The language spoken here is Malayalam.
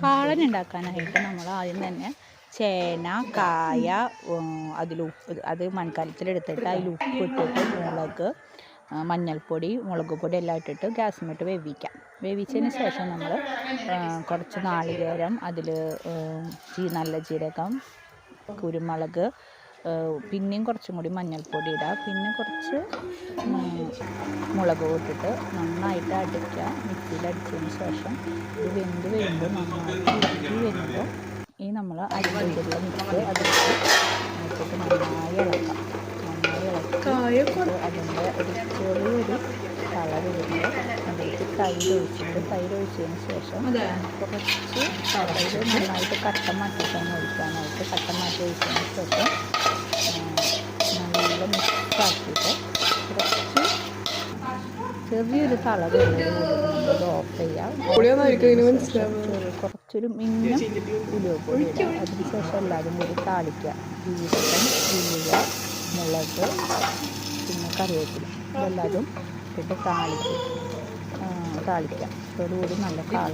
കാളൻ ഉണ്ടാക്കാനായിട്ട് നമ്മൾ ആദ്യം തന്നെ ചേന, കായ, അതിൽ ഉപ്പ്, അത് മൺകലത്തിലെടുത്തിട്ട് അതിൽ ഉപ്പിട്ടിട്ട് മുളക്, മഞ്ഞൾപ്പൊടി, മുളക് പൊടി എല്ലാം ഇട്ടിട്ട് ഗ്യാസിമിട്ട് വേവിക്കാം. വേവിച്ചതിന് ശേഷം നമ്മൾ കുറച്ച് നാളികേരം, അതിൽ നല്ല ജീരകം, കുരുമുളക്, പിന്നെയും കുറച്ചും കൂടി മഞ്ഞൾപ്പൊടി ഇടുക, പിന്നെ കുറച്ച് മുളക് ഇട്ടിട്ട് നന്നായിട്ട് അടിക്കുക. മിക്സിയിൽ അടിച്ചതിന് ശേഷം ഇത് വെന്ത് വരുമ്പോൾ നന്നായിട്ട് ഇറക്കി വരുമ്പോൾ ഈ നമ്മൾ അരിപ്പൊടിയുള്ള മിക്സ് അതിലേക്ക് നന്നായി ഇളക്കാം. അതിൻ്റെ ഒരു ചെറിയൊരു കളർ വരുമ്പോൾ അതിലേക്ക് തൈര് ഒഴിച്ചതിന് ശേഷം കുറച്ച് തൈര് നന്നായിട്ട് കട്ട മാറ്റിക്കാൻ ഒഴിക്കാനായിട്ട് ഒഴിച്ചതിന് ശേഷം നല്ല മിക്സാക്കിയിട്ട് കുറച്ച് ചെറിയൊരു കളർ ഇത് ഓഫ് ചെയ്യാം. കുറച്ചൊരു മിന്നും ഉലുവപ്പൊടി ഇടുക. അതിനുശേഷം എല്ലാവരും കൂടി താളിക്കുക. ജീരകം, ഉലുവ, മുളക്, പിന്നെ കറിവേപ്പില ഇതെല്ലാതും ഇട്ട് താളിക്കുക. അതോടുകൂടി നല്ല കളർ